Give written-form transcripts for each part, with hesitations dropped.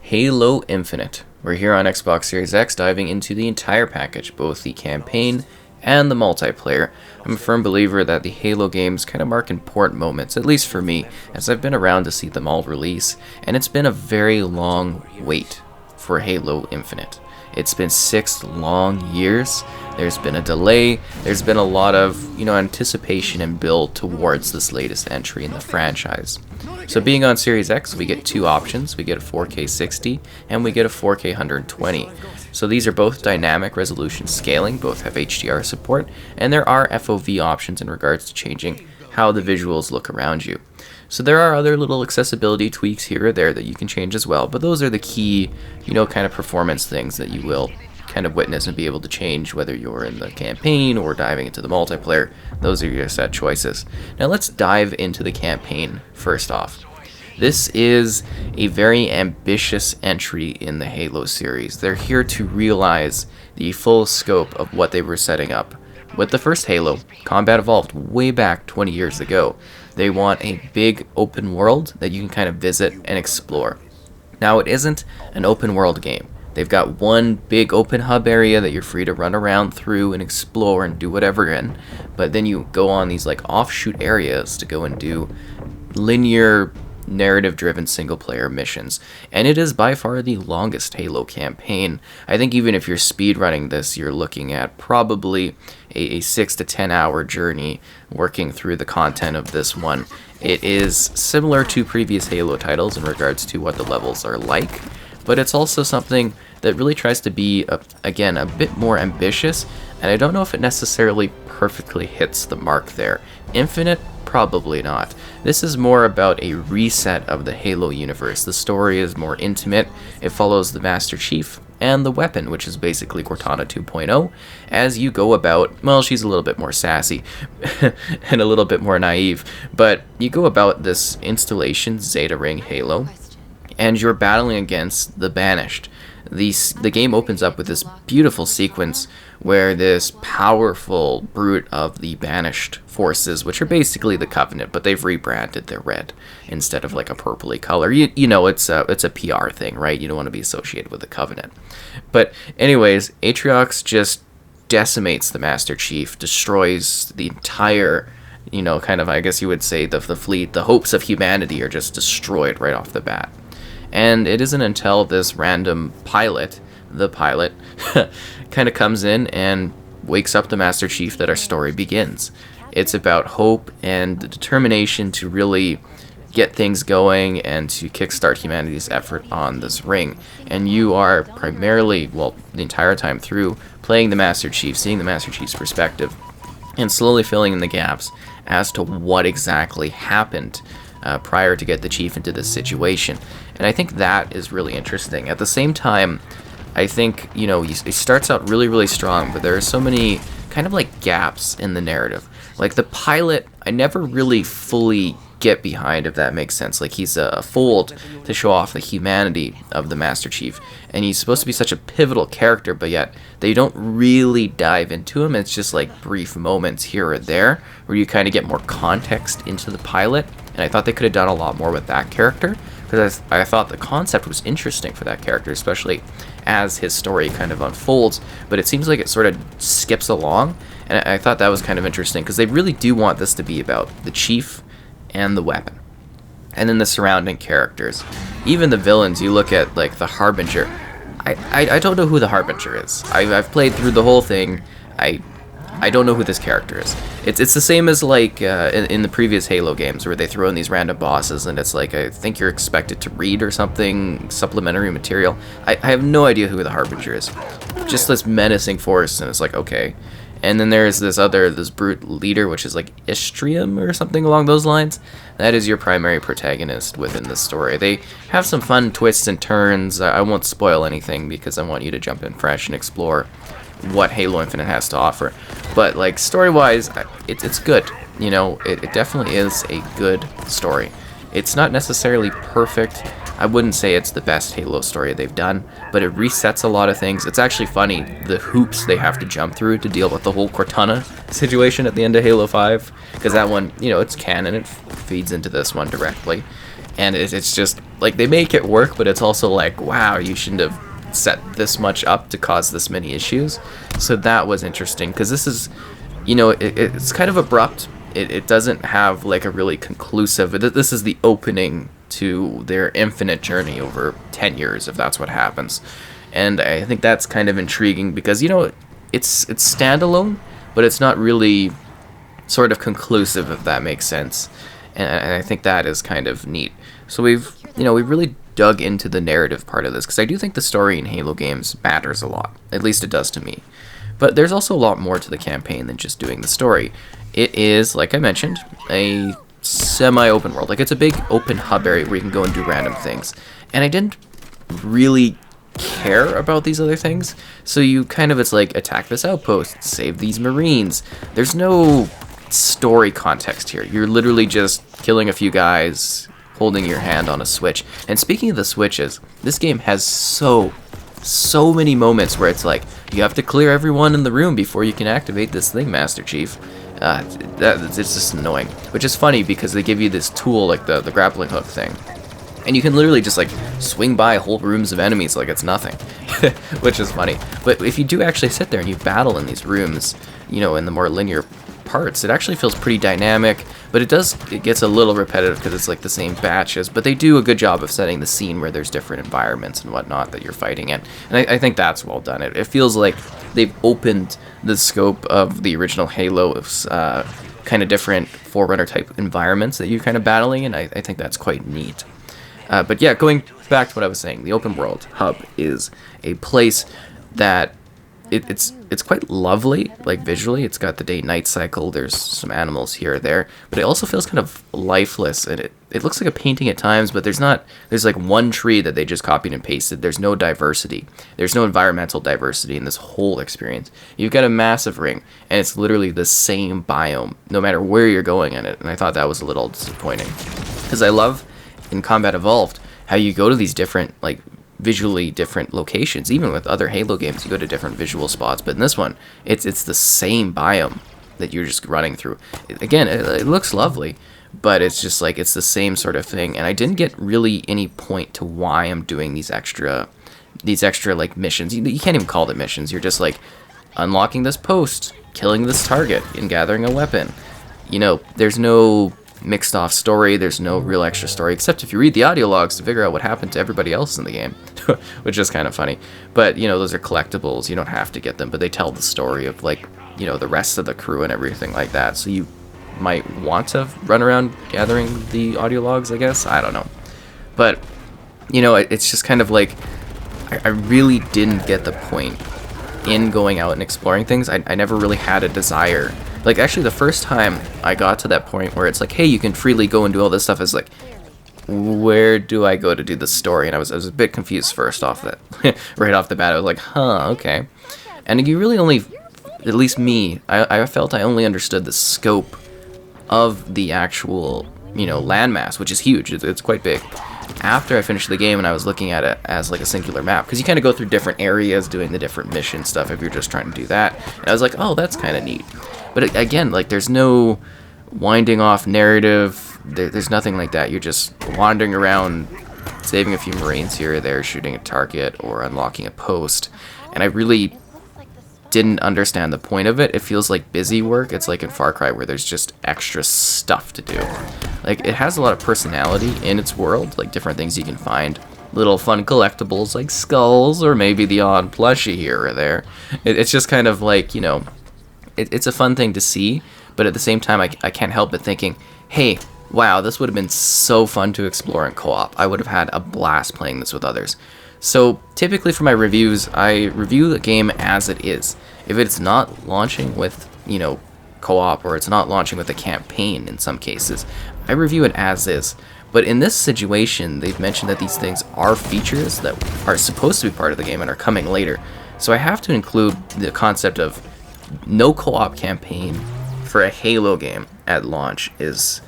Halo Infinite. We're here on Xbox Series X diving into the entire package, both the campaign and the multiplayer. I'm a firm believer that the Halo games kind of mark important moments, at least for me, as I've been around to see them all release, and it's been a very long wait for Halo Infinite. It's been 6 long years. There's been a delay. There's been a lot of, anticipation and build towards this latest entry in the franchise. So being on Series X, we get 2 options. We get a 4K 60 and we get a 4K 120. So these are both dynamic resolution scaling, both have HDR support, and there are FOV options in regards to changing how the visuals look around you. So there are other little accessibility tweaks here or there that you can change as well, but those are the key, kind of performance things that you will kind of witness and be able to change whether you're in the campaign or diving into the multiplayer. Those are your set choices. Now let's dive into the campaign first off. This is a very ambitious entry in the Halo series. They're here to realize the full scope of what they were setting up. With the first Halo, Combat Evolved way back 20 years ago, they want a big open world that you can kind of visit and explore. Now it isn't an open world game. They've got one big open hub area that you're free to run around through and explore and do whatever in, but then you go on these like offshoot areas to go and do linear narrative-driven single-player missions, and it is by far the longest Halo campaign. I think even if you're speedrunning this, you're looking at probably a 6 to 10 hour journey working through the content of this one. It is similar to previous Halo titles in regards to what the levels are like, but it's also something that really tries to be, again, a bit more ambitious, and I don't know if it necessarily perfectly hits the mark there. Infinite? Probably not. This is more about a reset of the Halo universe. The story is more intimate. It follows the Master Chief and the weapon, which is basically Cortana 2.0, as you go about, well, she's a little bit more sassy and a little bit more naive, but you go about this installation, Zeta Ring Halo, and you're battling against the Banished. The game opens up with this beautiful sequence where this powerful brute of the Banished forces, which are basically the Covenant, but they've rebranded, they're red instead of like a purpley color. It's a PR thing, right? You don't want to be associated with the Covenant. But anyways, Atriox just decimates the Master Chief, destroys the entire, kind of, I guess you would say, the fleet. The hopes of humanity are just destroyed right off the bat. And it isn't until this random pilot, the pilot, kind of comes in and wakes up the Master Chief that our story begins. It's about hope and the determination to really get things going and to kickstart humanity's effort on this ring. And you are primarily, the entire time through, playing the Master Chief, seeing the Master Chief's perspective, and slowly filling in the gaps as to what exactly happened prior to get the Chief into this situation. And I think that is really interesting. At the same time, I think, it starts out really, really strong, but there are so many kind of like gaps in the narrative. Like the pilot, I never really fully get behind, if that makes sense. Like he's a fold to show off the humanity of the Master Chief, and he's supposed to be such a pivotal character, but yet they don't really dive into him. It's just like brief moments here or there where you kind of get more context into the pilot, and I thought they could have done a lot more with that character, because I thought the concept was interesting for that character, especially as his story kind of unfolds, but it seems like it sort of skips along, and I thought that was kind of interesting, because they really do want this to be about the Chief and the weapon, and then the surrounding characters. Even the villains, you look at like the Harbinger. I don't know who the Harbinger is. I've played through the whole thing. I don't know who this character is. It's the same as like in the previous Halo games where they throw in these random bosses and it's like, I think you're expected to read or something, supplementary material. I have no idea who the Harbinger is. Just this menacing force, and it's like, okay. And then there's this brute leader, which is like Istrium or something along those lines. That is your primary protagonist within the story. They have some fun twists and turns. I won't spoil anything because I want you to jump in fresh and explore what Halo Infinite has to offer. But like story-wise, it's good. It definitely is a good story. It's not necessarily perfect. I wouldn't say it's the best Halo story they've done, but it resets a lot of things. It's actually funny, the hoops they have to jump through to deal with the whole Cortana situation at the end of Halo 5, because that one, it's canon, it feeds into this one directly. And it's just like they make it work, but it's also like, wow, you shouldn't have set this much up to cause this many issues. So that was interesting, because this is, you know, it's kind of abrupt. It doesn't have like a really conclusive, this is the opening to their infinite journey over 10 years, if that's what happens. And I think that's kind of intriguing because, you know, it's standalone, but it's not really sort of conclusive, if that makes sense. And I think that is kind of neat. So we've really dug into the narrative part of this, because I do think the story in Halo games matters a lot. At least it does to me. But there's also a lot more to the campaign than just doing the story. It is, like I mentioned, a semi-open world. Like, it's a big open hub area where you can go and do random things. And I didn't really care about these other things. So you kind of, it's like, attack this outpost, save these Marines. There's no story context here. You're literally just killing a few guys, holding your hand on a switch. And speaking of the switches, this game has so many moments where it's like, you have to clear everyone in the room before you can activate this thing, Master Chief. It's just annoying. Which is funny because they give you this tool, like the grappling hook thing. And you can literally just like swing by whole rooms of enemies like it's nothing. Which is funny. But if you do actually sit there and you battle in these rooms, you know, in the more linear parts, it actually feels pretty dynamic, but it gets a little repetitive because it's like the same batches, but they do a good job of setting the scene where there's different environments and whatnot that you're fighting in, and I think that's well done. It feels like they've opened the scope of the original Halo's kind of different Forerunner type environments that you're kind of battling, and I think that's quite neat. But yeah, going back to what I was saying, the open world hub is a place that it's quite lovely, like visually. It's got the day-night cycle, there's some animals here or there, but it also feels kind of lifeless, and it looks like a painting at times, but there's like one tree that they just copied and pasted. There's no diversity. There's no environmental diversity in this whole experience. You've got a massive ring, and it's literally the same biome, no matter where you're going in it, and I thought that was a little disappointing. Because I love, in Combat Evolved, how you go to these different, like, visually different locations. Even with other Halo games, you go to different visual spots, but in this one, it's the same biome that you're just running through. Again, it looks lovely, but it's just like it's the same sort of thing, and I didn't get really any point to why I'm doing these extra like missions. You can't even call them missions. You're just like unlocking this post, killing this target, and gathering a weapon. You know, there's no mixed off story, there's no real extra story, except if you read the audio logs to figure out what happened to everybody else in the game, which is kind of funny. But, you know, those are collectibles, you don't have to get them, but they tell the story of, like, you know, the rest of the crew and everything like that, so you might want to run around gathering the audio logs, I guess, I don't know. But, you know, it's just kind of like, I really didn't get the point in going out and exploring things. I never really had a desire. Like, actually, the first time I got to that point where it's like, hey, you can freely go and do all this stuff, is like, where do I go to do the story? And I was a bit confused first off that, right off the bat. I was like, huh, okay. And you really only, at least me, I felt I only understood the scope of the actual, you know, landmass, which is huge. It's quite big. After I finished the game and I was looking at it as like a singular map, because you kind of go through different areas doing the different mission stuff if you're just trying to do that. And I was like, oh, that's kind of neat. But again, like, there's no winding off narrative. There's nothing like that. You're just wandering around, saving a few Marines here or there, shooting a target, or unlocking a post. And I really didn't understand the point of it. It feels like busy work. It's like in Far Cry where there's just extra stuff to do. Like, it has a lot of personality in its world, like different things you can find. Little fun collectibles like skulls, or maybe the odd plushie here or there. It's just kind of like, you know, it's a fun thing to see, but at the same time, I can't help but thinking, hey, wow, this would have been so fun to explore in co-op. I would have had a blast playing this with others. So typically for my reviews, I review the game as it is. If it's not launching with, you know, co-op, or it's not launching with a campaign in some cases, I review it as is. But in this situation, they've mentioned that these things are features that are supposed to be part of the game and are coming later. So I have to include the concept of no co-op campaign for a Halo game at launch is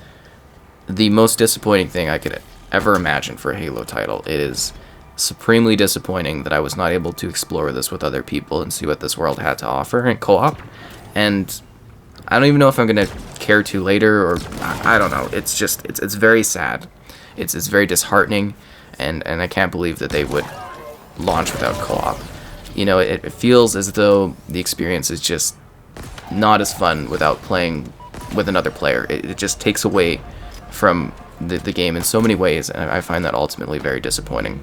the most disappointing thing I could ever imagine for a Halo title. It is supremely disappointing that I was not able to explore this with other people and see what this world had to offer in co-op. And I don't even know if I'm going to care to later, or I don't know. It's just, it's very sad. It's very disheartening, and I can't believe that they would launch without co-op. You know, it feels as though the experience is just not as fun without playing with another player. It just takes away from the game in so many ways, and I find that ultimately very disappointing,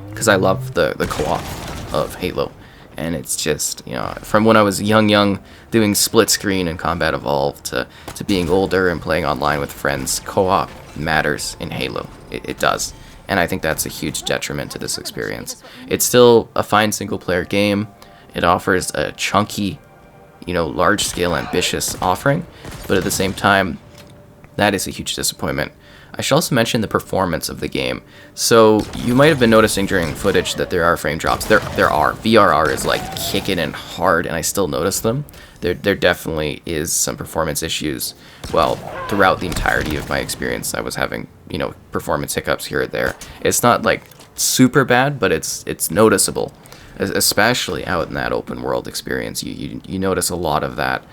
because I love the co-op of Halo, and it's just, you know, from when I was young doing split screen and Combat Evolved to being older and playing online with friends, co-op matters in Halo. It does. And I think that's a huge detriment to this experience. It's still a fine single-player game. It offers a chunky, you know, large-scale, ambitious offering, but at the same time, that is a huge disappointment. I should also mention the performance of the game. So you might have been noticing during footage that there are frame drops. There are. VRR is like kicking in hard, and I still notice them. There definitely is some performance issues. Well, throughout the entirety of my experience, I was having, you know, performance hiccups here or there. It's not like super bad, but it's noticeable, especially out in that open world experience. You notice a lot of that.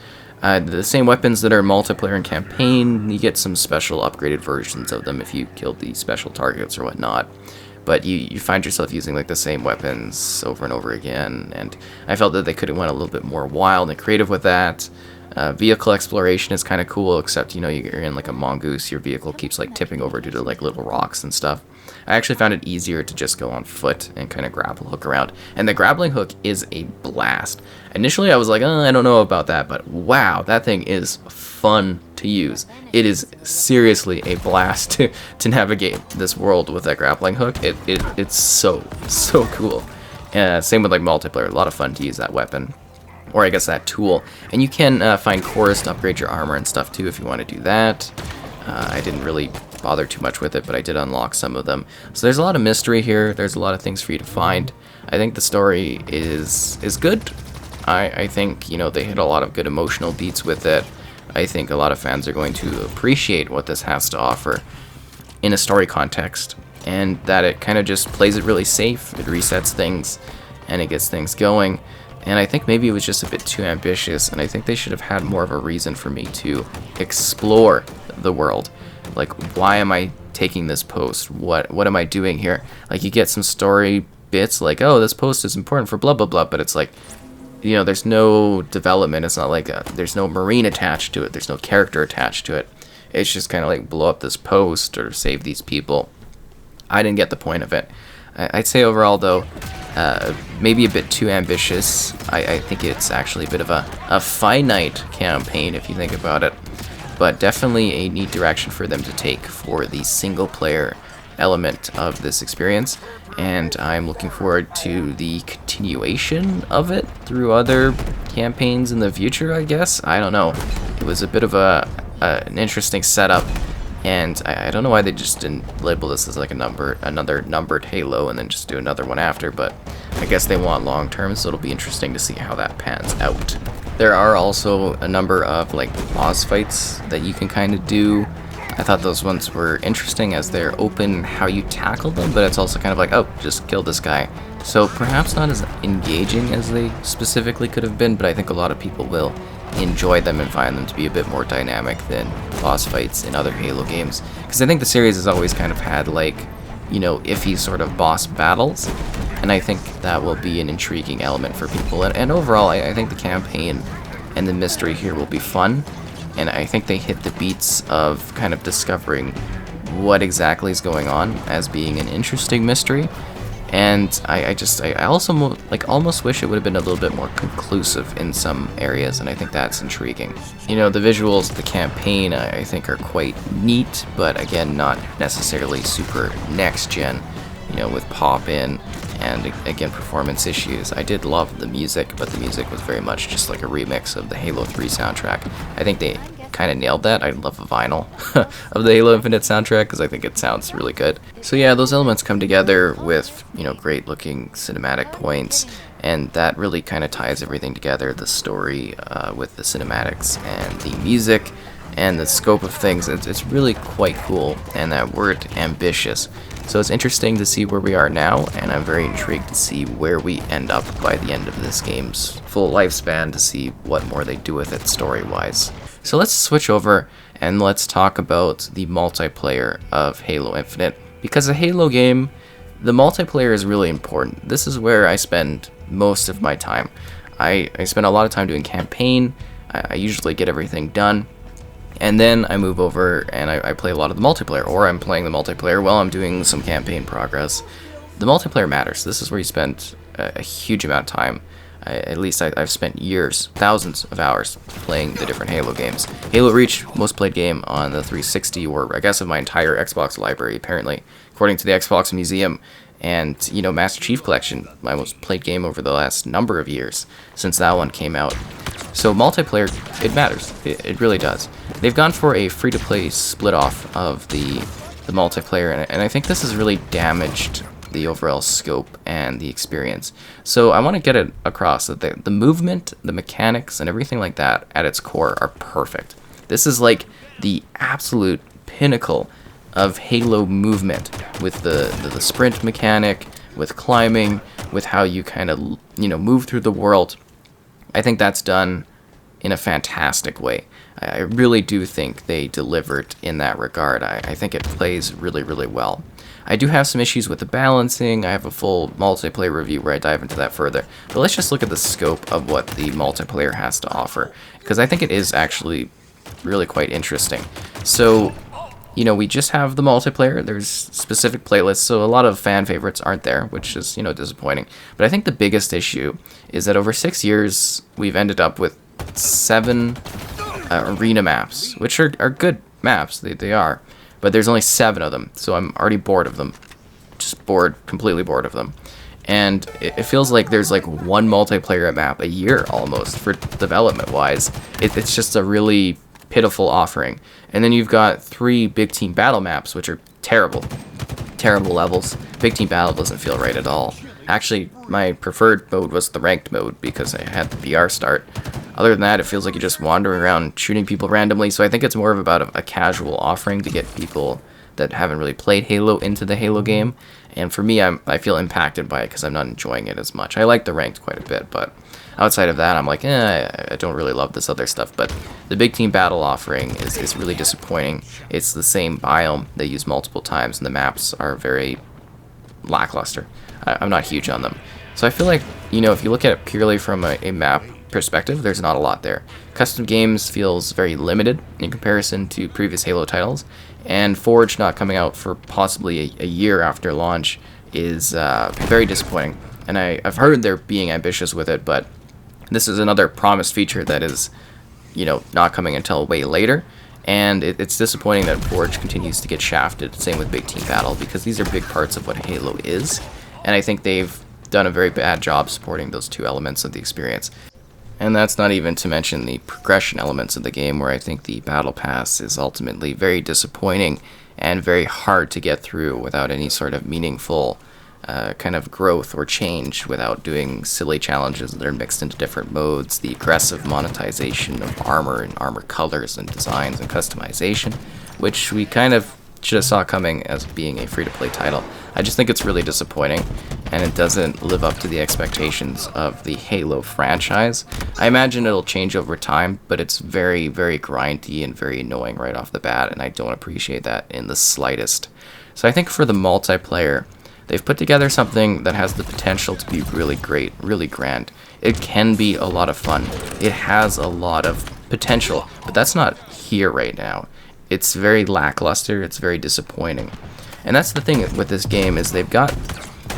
The same weapons that are multiplayer and campaign, you get some special upgraded versions of them if you killed the special targets or whatnot. But you find yourself using like the same weapons over and over again, and I felt that they could have went a little bit more wild and creative with that. Vehicle exploration is kind of cool, except, you know, you're in like a mongoose, your vehicle keeps like tipping over due to like little rocks and stuff. I actually found it easier to just go on foot and kind of grapple hook around, and the grappling hook is a blast. Initially I was like, I don't know about that, but wow, that thing is fun to use. It is seriously a blast to navigate this world with that grappling hook. It's so cool. Same with like multiplayer, a lot of fun to use that weapon, or I guess that tool. And you can find cores to upgrade your armor and stuff too if you want to do that. I didn't really bother too much with it, but I did unlock some of them. So there's a lot of mystery here. There's a lot of things for you to find. I think the story is good. I think, you know, they hit a lot of good emotional beats with it. I think a lot of fans are going to appreciate what this has to offer in a story context, and that it kind of just plays it really safe. It resets things, and it gets things going. And I think maybe it was just a bit too ambitious, and I think they should have had more of a reason for me to explore the world. Like, why am I taking this post? What am I doing here? Like, you get some story bits like, oh, this post is important for blah blah blah, but it's like, you know, there's no development. It's not like there's no marine attached to it. There's no character attached to it. It's just kind of like blow up this post or save these people. I didn't get the point of it. I'd say overall, though, maybe a bit too ambitious. I think it's actually a bit of a finite campaign if you think about it, but definitely a neat direction for them to take for the single-player element of this experience, and I'm looking forward to the continuation of it through other campaigns in the future, I guess. I don't know. It was a bit of an interesting setup, and I don't know why they just didn't label this as like another numbered Halo and then just do another one after, but I guess they want long term, so it'll be interesting to see how that pans out. There are also a number of like boss fights that you can kind of do. I thought those ones were interesting as they're open how you tackle them, but it's also kind of like, oh, just kill this guy. So perhaps not as engaging as they specifically could have been, but I think a lot of people will enjoy them and find them to be a bit more dynamic than boss fights in other Halo games. Because I think the series has always kind of had like, you know, iffy sort of boss battles, and I think that will be an intriguing element for people. And overall, I think the campaign and the mystery here will be fun. And I think they hit the beats of kind of discovering what exactly is going on as being an interesting mystery. And I also almost wish it would have been a little bit more conclusive in some areas, and I think that's intriguing. You know, the visuals of the campaign I think are quite neat, but again, not necessarily super next gen, you know, with pop-in and again performance issues. I did love the music, but the music was very much just like a remix of the Halo 3 soundtrack. I think they kind of nailed that. I love the vinyl of the Halo Infinite soundtrack because I think it sounds really good. So yeah, those elements come together with, you know, great looking cinematic points, and that really kind of ties everything together, the story with the cinematics and the music and the scope of things. It's really quite cool, and that word ambitious. So it's interesting to see where we are now, and I'm very intrigued to see where we end up by the end of this game's full lifespan, to see what more they do with it story-wise. So let's switch over and let's talk about the multiplayer of Halo Infinite. because a Halo game, the multiplayer is really important. This is where I spend most of my time. I spend a lot of time doing campaign. I usually get everything done, and then I move over and I play a lot of the multiplayer, or I'm playing the multiplayer while I'm doing some campaign progress. The multiplayer matters. This is where you spend a huge amount of time. At least I've spent years, thousands of hours playing the different Halo games. Halo Reach, most played game on the 360, or I guess of my entire Xbox library, apparently, according to the Xbox Museum. And, you know, Master Chief Collection, my most played game over the last number of years since that one came out. So multiplayer, it matters. It really does. They've gone for a free-to-play split-off of the multiplayer, and I think this has really damaged the overall scope and the experience. So I want to get it across that the movement, the mechanics, and everything like that at its core are perfect. This is like the absolute pinnacle of Halo movement, with the sprint mechanic, with climbing, with how you kind of, you know, move through the world. I think that's done in a fantastic way. I really do think they delivered in that regard. I think it plays really, really well. I do have some issues with the balancing. I have a full multiplayer review where I dive into that further. But let's just look at the scope of what the multiplayer has to offer, because I think it is actually really quite interesting. So, you know, we just have the multiplayer. There's specific playlists, so a lot of fan favorites aren't there, which is, you know, disappointing. But I think the biggest issue is that over 6 years, we've ended up with 7 arena maps, which are good maps. They are. But there's only 7 of them, so I'm already bored of them. Just bored, completely bored of them. And it feels like there's like one multiplayer map a year almost for development-wise. It's just a really pitiful offering. And then you've got 3 big team battle maps, which are terrible. Terrible levels. Big team battle doesn't feel right at all. Actually, my preferred mode was the ranked mode because I had the BR start. Other than that, it feels like you're just wandering around shooting people randomly, so I think it's more of about a casual offering to get people that haven't really played Halo into the Halo game. And for me, I feel impacted by it because I'm not enjoying it as much. I like the ranked quite a bit, but outside of that, I'm like, I don't really love this other stuff. But the big team battle offering is really disappointing. It's the same biome they use multiple times, and the maps are very lackluster. I'm not huge on them. So I feel like, you know, if you look at it purely from a map perspective, there's not a lot there. Custom games feels very limited in comparison to previous Halo titles, and Forge not coming out for possibly a year after launch is very disappointing. And I've heard they're being ambitious with it, but this is another promised feature that is, you know, not coming until way later. And it's disappointing that Forge continues to get shafted. Same with Big Team Battle, because these are big parts of what Halo is, and I think they've done a very bad job supporting those 2 elements of the experience. And that's not even to mention the progression elements of the game, where I think the Battle Pass is ultimately very disappointing and very hard to get through without any sort of meaningful kind of growth or change, without doing silly challenges that are mixed into different modes, the aggressive monetization of armor and armor colors and designs and customization, which we kind of should have saw coming as being a free-to-play title. I just think it's really disappointing, and it doesn't live up to the expectations of the Halo franchise. I imagine it'll change over time, but it's very, very grindy and very annoying right off the bat, and I don't appreciate that in the slightest. So I think for the multiplayer, they've put together something that has the potential to be really great, really grand. It can be a lot of fun. It has a lot of potential, but that's not here right now. It's very lackluster, it's very disappointing. And that's the thing with this game, is they've got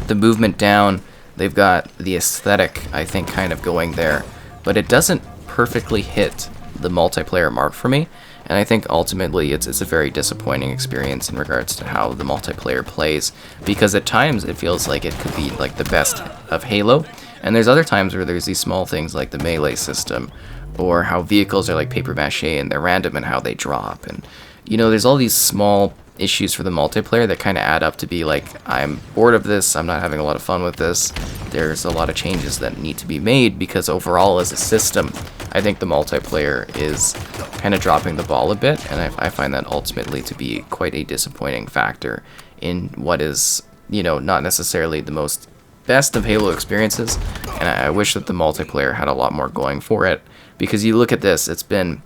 the movement down, they've got the aesthetic, I think, kind of going there, but it doesn't perfectly hit the multiplayer mark for me. And I think ultimately it's a very disappointing experience in regards to how the multiplayer plays, because at times it feels like it could be like the best of Halo, and there's other times where there's these small things like the melee system, or how vehicles are like paper mache and they're random and how they drop, and you know, there's all these small issues for the multiplayer that kind of add up to be like, I'm bored of this, I'm not having a lot of fun with this. There's a lot of changes that need to be made, because overall as a system, I think the multiplayer is kind of dropping the ball a bit, and I find that ultimately to be quite a disappointing factor in what is, you know, not necessarily the most best of Halo experiences. And I wish that the multiplayer had a lot more going for it, because you look at this, it's been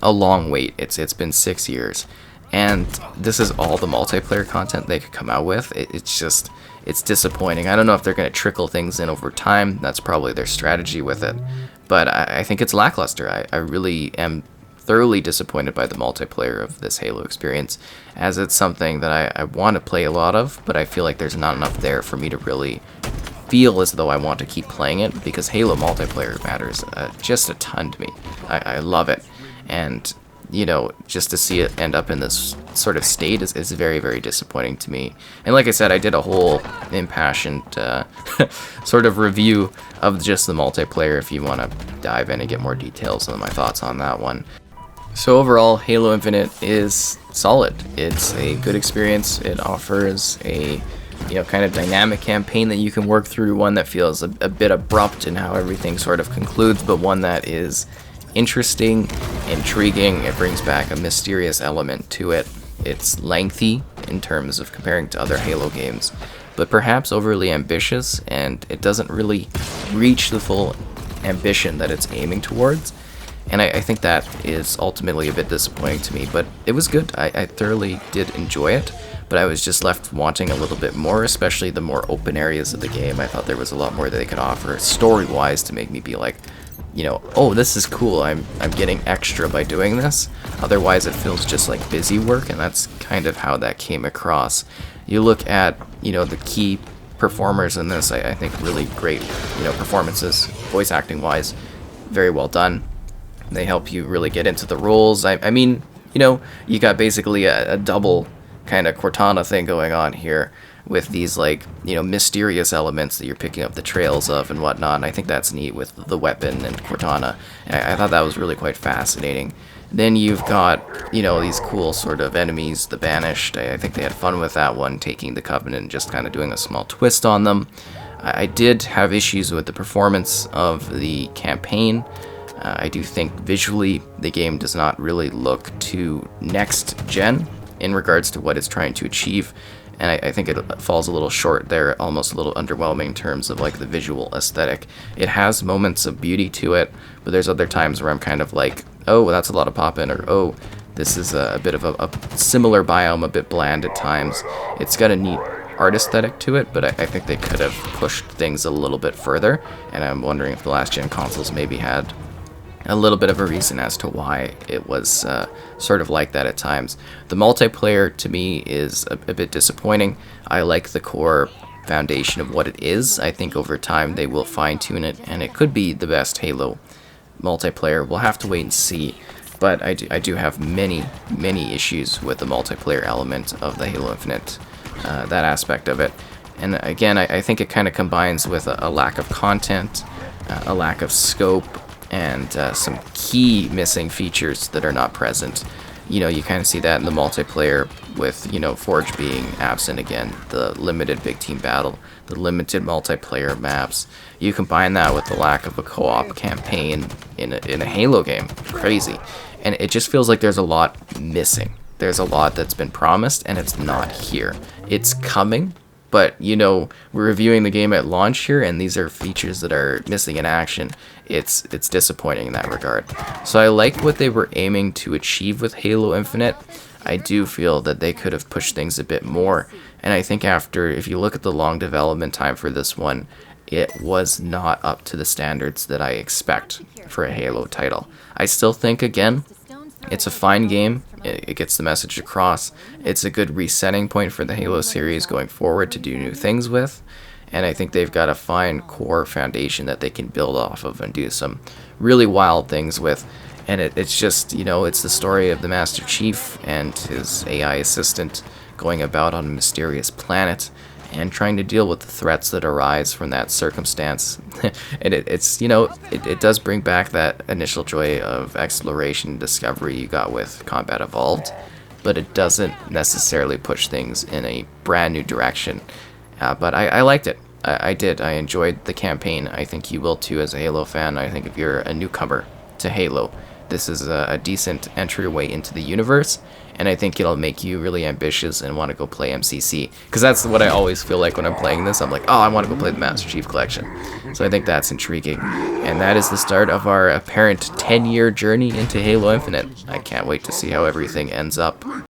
a long wait. It's been 6 years, and this is all the multiplayer content they could come out with. It's disappointing. I don't know if they're going to trickle things in over time. That's probably their strategy with it. But I think it's lackluster. I really am thoroughly disappointed by the multiplayer of this Halo experience, as it's something that I want to play a lot of, but I feel like there's not enough there for me to really feel as though I want to keep playing it, because Halo multiplayer matters just a ton to me. I love it. And you know, just to see it end up in this sort of state is very, very disappointing to me. And like I said, I did a whole impassioned sort of review of just the multiplayer if you want to dive in and get more details on my thoughts on that one. So overall, Halo Infinite is solid. It's a good experience. It offers a kind of dynamic campaign that you can work through, one that feels a bit abrupt in how everything sort of concludes, but one that is interesting, intriguing. It brings back a mysterious element to it. It's lengthy in terms of comparing to other Halo games, but perhaps overly ambitious, and it doesn't really reach the full ambition that it's aiming towards. And I think that is ultimately a bit disappointing to me, but it was good. I thoroughly did enjoy it, but I was just left wanting a little bit more, especially the more open areas of the game. I thought there was a lot more that they could offer story-wise to make me be like, oh, this is cool, I'm getting extra by doing this. Otherwise, it feels just like busy work, and that's kind of how that came across. You look at, the key performers in this, I think really great, performances, voice acting-wise, very well done. They help you really get into the roles. I mean, you got basically a double kind of Cortana thing going on here with these, mysterious elements that you're picking up the trails of and whatnot. And I think that's neat with the weapon and Cortana. I thought that was really quite fascinating. Then you've got, these cool sort of enemies, the Banished. I think they had fun with that one, taking the Covenant and just kind of doing a small twist on them. I did have issues with the performance of the campaign. I do think visually the game does not really look too next gen in regards to what it's trying to achieve, and I think it falls a little short there, almost a little underwhelming in terms of the visual aesthetic. It has moments of beauty to it, but there's other times where I'm kind of like, oh, that's a lot of pop-in, or oh, this is a bit of a similar biome, a bit bland at times. It's got a neat art aesthetic to it, but I think they could have pushed things a little bit further, and I'm wondering if the last gen consoles maybe had a little bit of a reason as to why it was sort of like that at times. The multiplayer to me is a bit disappointing. I like the core foundation of what it is. I think over time they will fine-tune it, and it could be the best Halo multiplayer. We'll have to wait and see, but I do have many issues with the multiplayer element of the Halo Infinite, that aspect of it. And again, I think it kind of combines with a lack of content, a lack of scope, and some key missing features that are not present. You kind of see that in the multiplayer with, Forge being absent again, the limited big team battle, the limited multiplayer maps. You combine that with the lack of a co-op campaign in a Halo game. Crazy. And it just feels like there's a lot missing. There's a lot that's been promised, and it's not here. It's coming, but, we're reviewing the game at launch here, and these are features that are missing in action. It's disappointing in that regard. So I like what they were aiming to achieve with Halo Infinite. I do feel that they could have pushed things a bit more, and I think if you look at the long development time for this one, it was not up to the standards that I expect for a Halo title. I still think, again, it's a fine game. It gets the message across. It's a good resetting point for the Halo series going forward to do new things with. And I think they've got a fine core foundation that they can build off of and do some really wild things with. And it's just, it's the story of the Master Chief and his AI assistant going about on a mysterious planet and trying to deal with the threats that arise from that circumstance. And it does bring back that initial joy of exploration and discovery you got with Combat Evolved, but it doesn't necessarily push things in a brand new direction. But I liked it. I did. I enjoyed the campaign. I think you will too as a Halo fan. I think if you're a newcomer to Halo, this is a decent entryway into the universe, and I think it'll make you really ambitious and want to go play MCC, because that's what I always feel like when I'm playing this. I'm like, oh, I want to go play the Master Chief Collection. So I think that's intriguing, and that is the start of our apparent 10-year journey into Halo Infinite. I can't wait to see how everything ends up.